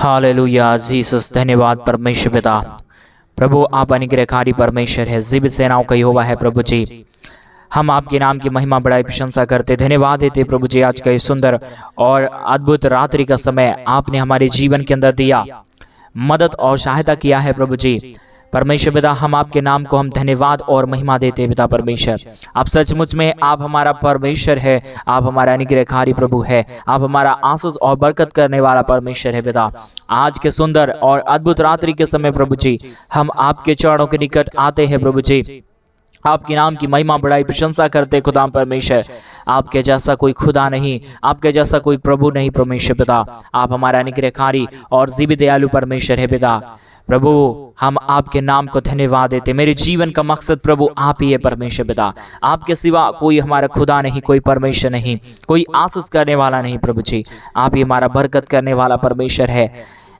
Hallelujah Jesus, धन्यवाद परमेश्वर पिता। प्रभु आप अनुग्रहकारी परमेश्वर है, जीवित सेनाओं का यहोवा है। प्रभु जी हम आपके नाम की महिमा बड़ाई प्रशंसा करते, धन्यवाद देते प्रभु जी। आज का ये सुंदर और अद्भुत रात्रि का समय आपने हमारे जीवन के अंदर दिया, मदद और सहायता किया है प्रभु जी। परमेश्वर पिता हम आपके नाम को हम धन्यवाद और महिमा देते हैं पिता परमेश्वर। आप सचमुच में आप हमारा परमेश्वर है, आप हमारा अनुग्रहकारी प्रभु है, आप हमारा आशीष और बरकत करने वाला परमेश्वर है पिता। आज के सुंदर और अद्भुत रात्रि के समय प्रभु जी हम आपके चरणों के निकट आते हैं प्रभु जी, आपके नाम की महिमा बड़ाई प्रशंसा करते खुदा परमेश्वर। आपके जैसा कोई खुदा नहीं, आपके जैसा कोई प्रभु नहीं परमेश्वर पिता। आप हमारा अनुग्रहकारी और जीवित दयालु परमेश्वर है पिता। प्रभु हम आपके नाम को धन्यवाद देते। मेरे जीवन का मकसद प्रभु आप ही है परमेश्वर पिता। आपके सिवा कोई हमारा खुदा नहीं, कोई परमेश्वर नहीं, कोई आशीष करने वाला नहीं प्रभु जी। आप ही हमारा बरकत करने वाला परमेश्वर है,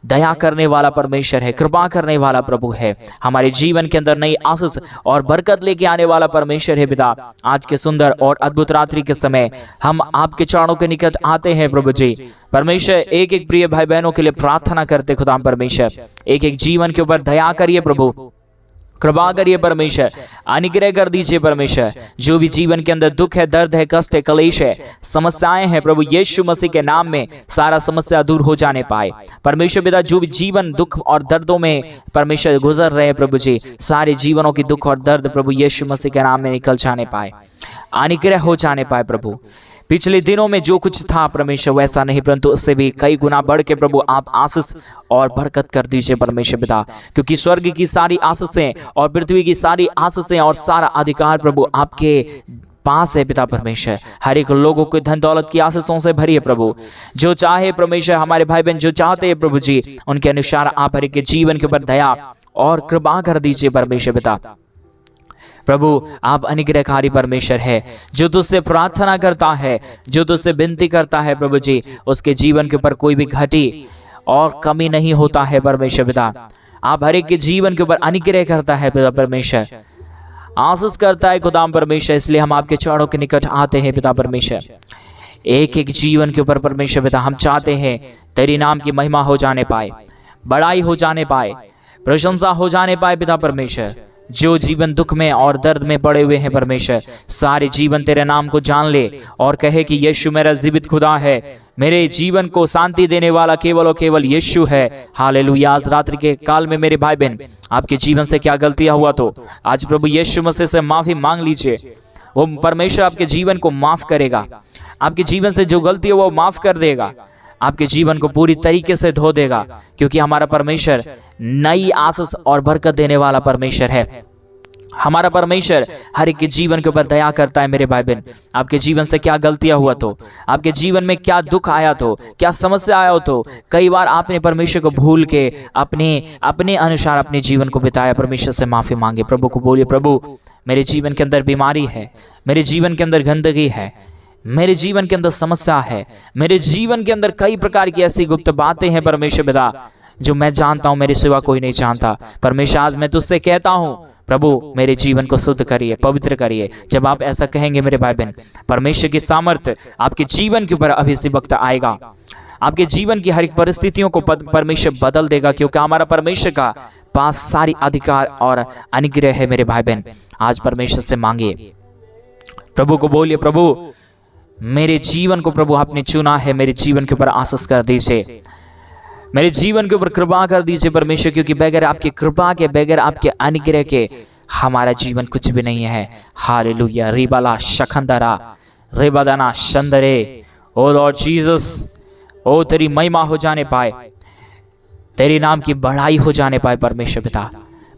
दया करने वाला परमेश्वर है, कृपा करने वाला प्रभु है, हमारे जीवन के अंदर नई आशीष और बरकत लेके आने वाला परमेश्वर है पिता। आज के सुंदर और अद्भुत रात्रि के समय हम आपके चरणों के निकट आते हैं प्रभु जी। परमेश्वर एक एक प्रिय भाई बहनों के लिए प्रार्थना करते खुदा परमेश्वर, एक एक जीवन के ऊपर दया करिए प्रभु, कृपा करिए परमेश्वर, अनुग्रह कर दीजिए परमेश्वर। जो भी जीवन के अंदर दुख है, दर्द है, कष्ट है, कलेश है, समस्याएं हैं प्रभु यीशु मसीह के नाम में सारा समस्या दूर हो जाने पाए परमेश्वर पिता। जो भी जीवन दुख और दर्दों में परमेश्वर गुजर रहे हैं प्रभु जी, सारे जीवनों की दुख और दर्द प्रभु यीशु मसीह के नाम में निकल जाने पाए, अनुग्रह हो जाने पाए प्रभु। पिछले दिनों में जो कुछ था परमेश्वर वैसा नहीं, परंतु उससे भी कई गुना बढ़ के प्रभु आप आशीष और बरकत कर दीजिए परमेश्वर पिता। क्योंकि स्वर्ग की सारी आशीषें और पृथ्वी की सारी आशीषें और सारा अधिकार प्रभु आपके पास है पिता परमेश्वर। हर एक लोगों को धन दौलत की आशीषों से भरी है प्रभु। जो चाहे परमेश्वर हमारे भाई बहन जो चाहते हैं प्रभु जी, उनके अनुसार आप हर एक के जीवन के ऊपर दया और कृपा कर दीजिए परमेश्वर पिता। प्रभु आप अनुग्रहकारी परमेश्वर है, जो तुझसे प्रार्थना करता है, जो तुझसे विनती करता है प्रभु जी, उसके जीवन के ऊपर कोई भी घटी और कमी नहीं होता है परमेश्वर पिता। आप हर एक के जीवन के ऊपर अनुग्रह करता है पिता परमेश्वर, आशीष करता है खुदा परमेश्वर। इसलिए हम आपके चरणों के निकट आते हैं पिता परमेश्वर। एक एक जीवन के ऊपर परमेश्वर पिता हम चाहते हैं तेरी नाम की महिमा हो जाने पाए, बड़ाई हो जाने पाए, प्रशंसा हो जाने पाए पिता परमेश्वर। जो जीवन दुख में और दर्द में पड़े हुए हैं परमेश्वर, सारे जीवन तेरे नाम को जान ले और कहे कि यीशु मेरा जीवित खुदा है, मेरे जीवन को शांति देने वाला केवल और केवल यीशु है। हालेलुया। आज रात्रि के काल में मेरे भाई बहन आपके जीवन से क्या गलतियां हुआ तो आज प्रभु यीशु मसीह से माफी मांग लीजिए। वो परमेश्वर आपके जीवन को माफ करेगा, आपके जीवन से जो गलती है वो माफ कर देगा, आपके जीवन को पूरी तरीके से धो देगा। क्योंकि हमारा परमेश्वर नई आशीष और बरकत देने वाला परमेश्वर है। हमारा परमेश्वर हर एक के जीवन के ऊपर दया करता है। मेरे भाई बहन आपके जीवन से क्या गलतियां हुआ तो, आपके जीवन में क्या दुख आया तो, क्या समस्या आया हो तो, कई बार आपने परमेश्वर को भूल के अपने अनुसार अपने जीवन को बिताया, परमेश्वर से माफी मांगे। प्रभु को बोलिए, प्रभु मेरे जीवन के अंदर बीमारी है, मेरे जीवन के अंदर गंदगी है, मेरे जीवन के अंदर समस्या है, मेरे जीवन के अंदर कई प्रकार की ऐसी गुप्त बातें हैं परमेश्वर पिता जो मैं जानता हूं, मेरे सिवा कोई नहीं जानता। परमेश्वर आज मैं तुझसे कहता हूं प्रभु मेरे जीवन को शुद्ध करिए, पवित्र करिए। जब आप ऐसा कहेंगे मेरे भाई बहन, परमेश्वर की सामर्थ्य आपके जीवन के ऊपर अभी इसी वक्त आएगा। आपके जीवन की हर एक परिस्थितियों को परमेश्वर बदल देगा, क्योंकि हमारा परमेश्वर का पास सारी अधिकार और अनुग्रह है। मेरे भाई बहन आज परमेश्वर से मांगिए, प्रभु को बोलिए, प्रभु मेरे जीवन को प्रभु आपने चुना है, मेरे जीवन के ऊपर आशीष कर दीजिए, मेरे जीवन के ऊपर कृपा कर दीजिए परमेश्वर। क्योंकि बगैर आपकी कृपा के, बगैर आपके अनुग्रह के हमारा जीवन कुछ भी नहीं है। हालेलुया। रिबाला शखंदरा रेबादाना शंदरे। ओ लॉर्ड जीसस, ओ तेरी महिमा हो जाने पाए, तेरे नाम की बढ़ाई हो जाने पाए परमेश्वर पिता।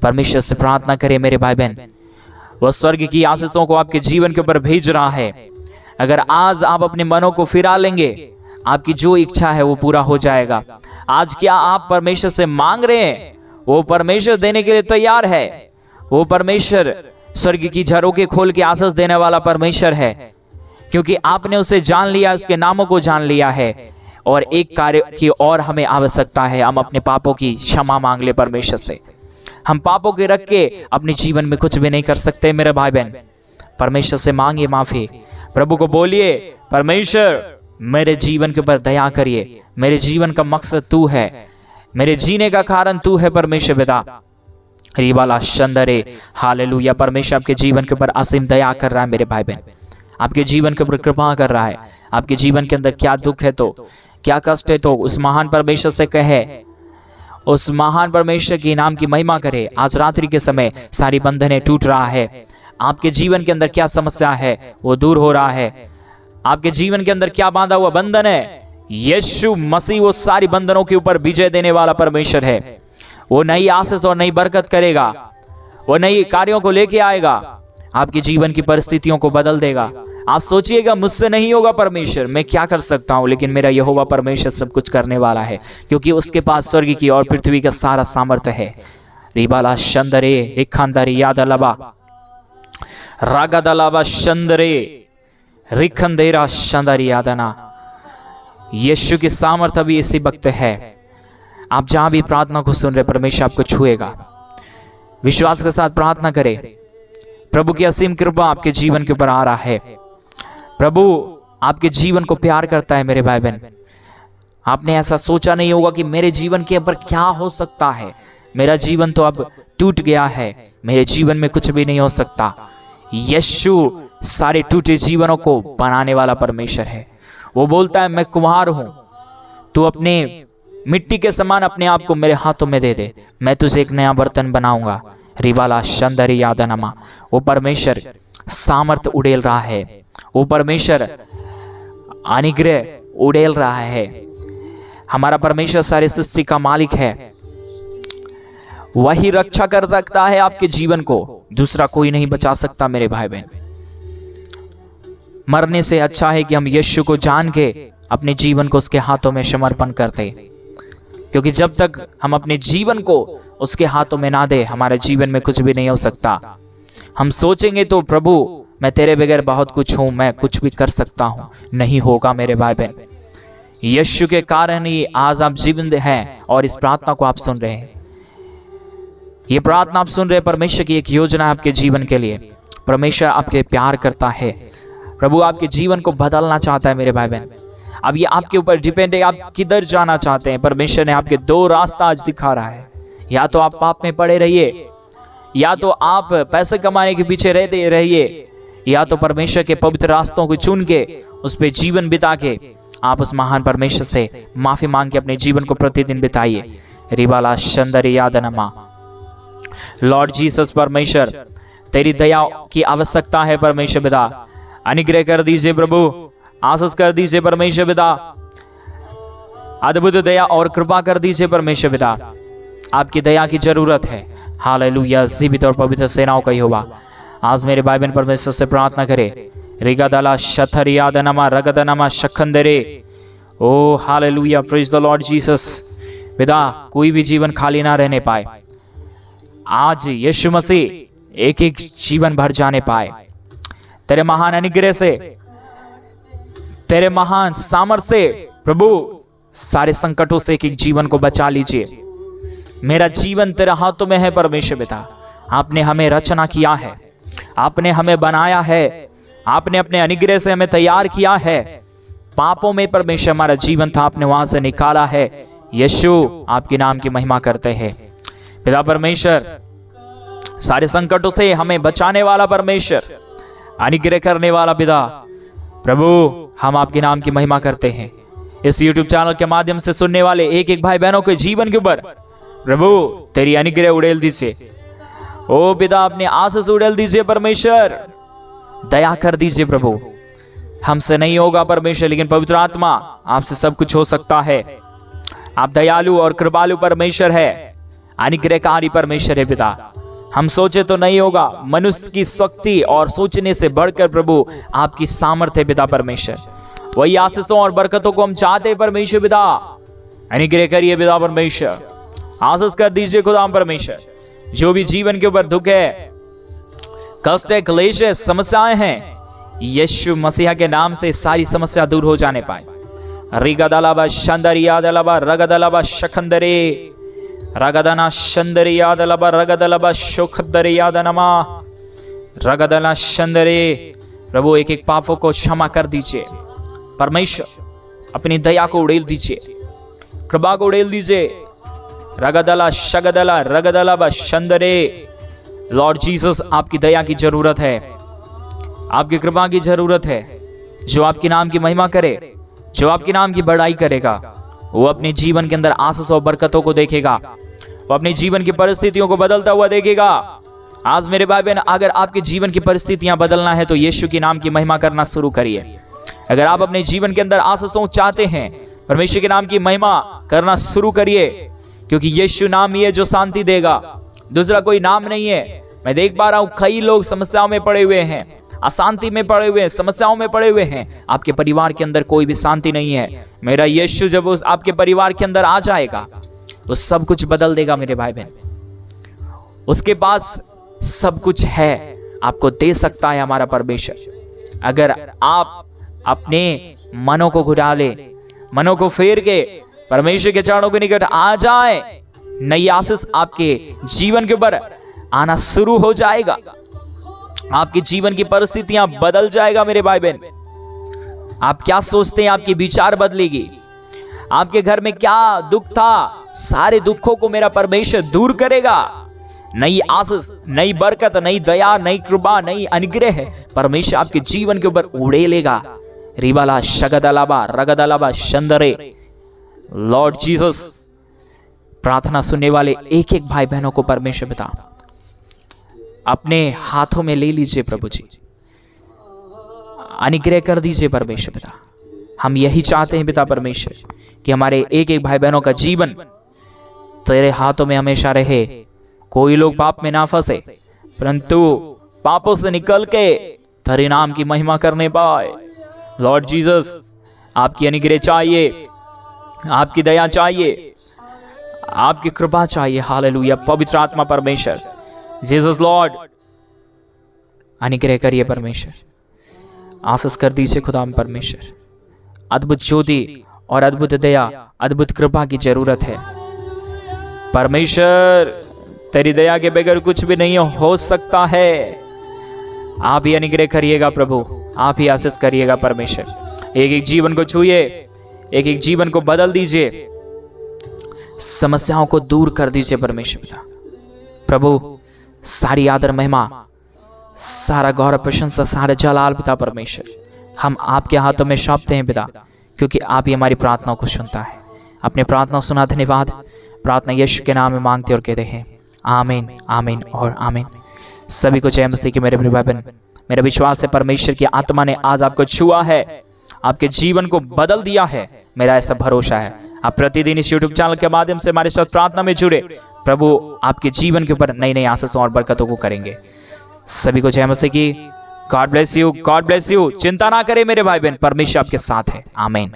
परमेश्वर से प्रार्थना करें मेरे भाई बहन, वह स्वर्ग की आशीषों को आपके जीवन के ऊपर भेज रहा है। अगर आज आप अपने मनों को फिरा लेंगे, आपकी जो इच्छा है वो पूरा हो जाएगा। आज क्या आप परमेश्वर से मांग रहे हैं, वो परमेश्वर देने के लिए तैयार है। वो परमेश्वर स्वर्ग की झरोखे खोल के आशीष देने वाला परमेश्वर है, क्योंकि आपने उसे जान लिया, उसके नामों को जान लिया है। और एक कार्य की और हमें आवश्यकता है, हम अपने पापों की क्षमा मांग ले परमेश्वर से। हम पापों के रख के अपने जीवन में कुछ भी नहीं कर सकते मेरे भाई बहन। परमेश्वर से मांगिए माफी। प्रभु को बोलिए, परमेश्वर मेरे जीवन के ऊपर दया करिए, मेरे जीवन का मकसद तू है, मेरे जीने का कारण तू है परमेश्वर पिता। रिबाला शंदरे, हालेलुया। परमेश्वर आपके जीवन के ऊपर असीम दया कर रहा है मेरे भाई बहन, आपके जीवन के ऊपर कृपा कर रहा है। आपके जीवन के अंदर क्या दुख है तो, क्या कष्ट है तो उस महान परमेश्वर से कहे, उस महान परमेश्वर के नाम की महिमा करे। आज रात्रि के समय सारी बंधनें टूट रहा है। आपके जीवन के अंदर क्या समस्या है वो दूर हो रहा है। आपके जीवन के अंदर क्या बांधा हुआ बंधन है, यीशु मसीह वो सारी बंधनों के ऊपर विजय देने वाला परमेश्वर है। वो नई आशीष और नई बरकत करेगा, वो नई कार्यों को लेके आएगा, आपके जीवन की परिस्थितियों को बदल देगा। आप सोचिएगा मुझसे नहीं होगा परमेश्वर, मैं क्या कर सकता हूं, लेकिन मेरा यहोवा परमेश्वर सब कुछ करने वाला है, क्योंकि उसके पास स्वर्ग की और पृथ्वी का सारा सामर्थ्य है। रिबाला शंदरे रिखांदरे यादलबा रागदलबा शंदरे रिखंदेरा शंदरी यादना। यीशु की सामर्थ्य भी इसी वक्त है। आप जहां भी प्रार्थना को सुन रहे, परमेश्वर आपको छुएगा। विश्वास के साथ प्रार्थना करें। प्रभु की असीम कृपा आपके जीवन के ऊपर आ रहा है। प्रभु आपके जीवन को प्यार करता है मेरे भाई बहन। आपने ऐसा सोचा नहीं होगा कि मेरे जीवन के ऊपर क्या हो सकता है, मेरा जीवन तो अब टूट गया है, मेरे जीवन में कुछ भी नहीं हो सकता। यीशु सारे टूटे जीवनों को बनाने वाला परमेश्वर है। वो बोलता है मैं कुम्हार हूं, तू अपने मिट्टी के समान अपने आप को मेरे हाथों में दे दे, मैं तुझे एक नया बर्तन बनाऊंगा। रिवाला शंदरी यादनमा। वो परमेश्वर सामर्थ उड़ेल रहा है, वो परमेश्वर अनुग्रह उड़ेल रहा है। हमारा परमेश्वर सारे सृष्टि का मालिक है, वही रक्षा कर सकता है आपके जीवन को, दूसरा कोई नहीं बचा सकता मेरे भाई बहन। मरने से अच्छा है कि हम यीशु को जान के अपने जीवन को उसके हाथों में समर्पण करते, क्योंकि जब तक हम अपने जीवन को उसके हाथों में ना दे, हमारे जीवन में कुछ भी नहीं हो सकता। हम सोचेंगे तो प्रभु मैं तेरे बगैर बहुत कुछ हूं, मैं कुछ भी कर सकता हूं, नहीं होगा मेरे भाई बहन। यीशु के कारण ही आज आप जीवित हैं और इस प्रार्थना को आप सुन रहे हैं। ये प्रार्थना आप सुन रहे हैं, परमेश्वर की एक योजना है आपके जीवन के लिए। परमेश्वर आपके प्यार करता है, प्रभु आपके जीवन को बदलना चाहता है मेरे भाई बहन। अब ये आपके ऊपर डिपेंड है, आप किधर जाना चाहते हैं। परमेश्वर ने आपके दो रास्ता आज दिखा रहा है, या तो आप पाप में पड़े रहिए, या तो आप पैसे कमाने के पीछे रहते रहिए, या तो परमेश्वर के पवित्र रास्तों को चुन के उस पर जीवन बिता के आप उस महान परमेश्वर से माफी मांग के अपने जीवन को प्रतिदिन बिताइए। रिबाला शंदरी यादनमा। लॉर्ड जीसस परमेश्वर, तेरी दया की आवश्यकता है परमेश्वर पिता, अनुग्रह कर दीजिए प्रभु, आशीष कर दीजिए परमेश्वर पिता, अद्भुत दया और कृपा कर दीजिए परमेश्वर पिता। आपकी दया की जरूरत है। हालेलुया। जीवित और पवित्र सेनाओं का यहोवा आज मेरे भाई बहन परमेश्वर से प्रार्थना करे। रिगदला शथर यादनमा रगदनमा शखंदरे। Oh hallelujah, praise the Lord Jesus. पिता कोई भी जीवन खाली ना रहने पाए, आज यीशु मसीह एक एक जीवन भर जाने पाए। तेरे महान अनुग्रह से, तेरे महान सामर्थ्य से प्रभु सारे संकटों से एक एक जीवन को बचा लीजिए। मेरा जीवन तेरे हाथों में है परमेश्वर पिता। आपने हमें रचना किया है, आपने हमें बनाया है, आपने अपने अनुग्रह से हमें तैयार किया है। पापों में परमेश्वर हमारा जीवन था, आपने वहां से निकाला है। यीशु आपके नाम की महिमा करते हैं पिता परमेश्वर। सारे संकटों से हमें बचाने वाला परमेश्वर, अनुग्रह करने वाला पिता प्रभु, हम आपके नाम की महिमा करते हैं। इस YouTube चैनल के माध्यम से सुनने वाले एक एक भाई बहनों के जीवन के ऊपर प्रभु तेरी अनुग्रह उड़ेल दीजिए। ओ पिता अपने आशीष उड़ेल दीजिए परमेश्वर, दया कर दीजिए प्रभु। हमसे नहीं होगा परमेश्वर, लेकिन पवित्र आत्मा आपसे सब कुछ हो सकता है। आप दयालु और कृपालु परमेश्वर है, अनुग्रहकारी परमेश्वर है पिता। हम सोचे तो नहीं होगा, मनुष्य की शक्ति और सोचने से बढ़कर प्रभु आपकी सामर्थ्य है पिता परमेश्वर। वही आशीषों और बरकतों को हम चाहते हैं परमेश्वर पिता। अनुग्रह करिए पिता परमेश्वर, आशीष कर दीजिए खुदा परमेश्वर। जो भी जीवन के ऊपर दुख है, कष्ट है, क्लेश है, समस्याएं हैं, यीशु मसीह के नाम से सारी समस्या दूर हो जाने पाए। रिगदलबा शंदरियादलबा रगदलबा शखंदरे रगदना शंदरियादलबा रगदलबा शोखदरियादनमा रगदना शंदरे। प्रभु एक एक पापों को क्षमा कर दीजिए परमेश्वर, अपनी दया को उड़ेल दीजिए, कृपा को उड़ेल दीजिए। रगदला शगदला रगदला बशंदरे। लॉर्ड जीसस, आपकी दया की जरूरत है, आपकी कृपा की जरूरत है। जो आपके नाम की महिमा करे, जो आपके नाम की बड़ाई करेगा, वो अपने जीवन के अंदर आशीष और बरकतों को देखेगा, वो अपने जीवन की परिस्थितियों को बदलता हुआ देखेगा। आज मेरे भाई बहन, अगर आपके जीवन की परिस्थितियां बदलना है तो यीशु के नाम की महिमा करना शुरू करिए। अगर आप अपने जीवन के अंदर आशीषों चाहते हैं, परमेश्वर के नाम की महिमा करना शुरू करिए, क्योंकि यीशु नाम ही है जो शांति देगा, दूसरा कोई नाम नहीं है। मैं देख पा रहा हूं कई लोग समस्याओं में पड़े हुए हैं, अशांति में पड़े हुए हैं, समस्याओं में पड़े हुए हैं। आपके परिवार के अंदर कोई भी शांति नहीं है। मेरा यीशु जब उस आपके परिवार के अंदर आ जाएगा तो सब कुछ बदल देगा मेरे भाई बहन। उसके पास सब कुछ है, आपको दे सकता है हमारा परमेश्वर। अगर आप अपने मनों को घुरा ले, मनों को फेर के परमेश्वर के चरणों के निकट आ जाए, नई आशीष आपके जीवन के ऊपर आना शुरू हो जाएगा। आपके जीवन की परिस्थितियां बदल जाएगा मेरे भाई बहन। आप क्या सोचते हैं, आपके विचार बदलेगी। आपके घर में क्या दुख था, सारे दुखों को मेरा परमेश्वर दूर करेगा। नई आशीष, नई बरकत, नई दया, नई कृपा, नई अनुग्रह परमेश्वर आपके जीवन के ऊपर उड़ेलेगा। रिबाला शगदलाबा रगदलाबा शंदरे। लॉर्ड जीसस, प्रार्थना सुनने वाले एक एक भाई बहनों को परमेश्वर पिता अपने हाथों में ले लीजिए प्रभु जी, अनुग्रह कर दीजिए परमेश्वर पिता। हम यही चाहते हैं पिता परमेश्वर कि हमारे एक एक भाई बहनों का जीवन तेरे हाथों में हमेशा रहे। कोई लोग पाप में ना फंसे, परंतु पापों से निकल के तेरे नाम की महिमा करने पाए। लॉर्ड जीसस, आपकी अनुग्रह चाहिए, आपकी दया चाहिए, आपकी कृपा चाहिए। हालेलुया। पवित्र आत्मा परमेश्वर, जीसस लॉर्ड, अनुग्रह करिए परमेश्वर, आशीष कर दीजिए खुदा में परमेश्वर। अद्भुत ज्योति और अद्भुत दया, अद्भुत कृपा की जरूरत है परमेश्वर। तेरी दया के बगैर कुछ भी नहीं हो सकता है। आप ही अनुग्रह करिएगा प्रभु, आप ही आशीष करिएगा परमेश्वर। एक एक जीवन को छूइए, एक एक जीवन को बदल दीजिए, समस्याओं को दूर कर दीजिए परमेश्वर पिता। प्रभु, सारी आदर महिमा, सारा गौरव प्रशंसा, सारा जलाल पिता परमेश्वर हम आपके हाथों में सौंपते हैं पिता, क्योंकि आप ही हमारी प्रार्थनाओं को सुनता है। अपने प्रार्थना सुना, धन्यवाद। प्रार्थना यीशु के नाम में मांगते और कहते हैं आमीन, आमीन और आमीन। सभी को जय मसीह की। मेरे भाई बहन, मेरा विश्वास है परमेश्वर की आत्मा ने आज आपको छुआ है, आपके जीवन को बदल दिया है। मेरा ऐसा भरोसा है। आप प्रतिदिन इस यूट्यूब चैनल के माध्यम से हमारे साथ प्रार्थना में जुड़े, प्रभु आपके जीवन के ऊपर नई नई आशीषों और बरकतों को करेंगे। सभी को जय मसीह की। God bless you, God bless you. चिंता ना करें मेरे भाई बहन, परमेश्वर आपके साथ है। आमीन।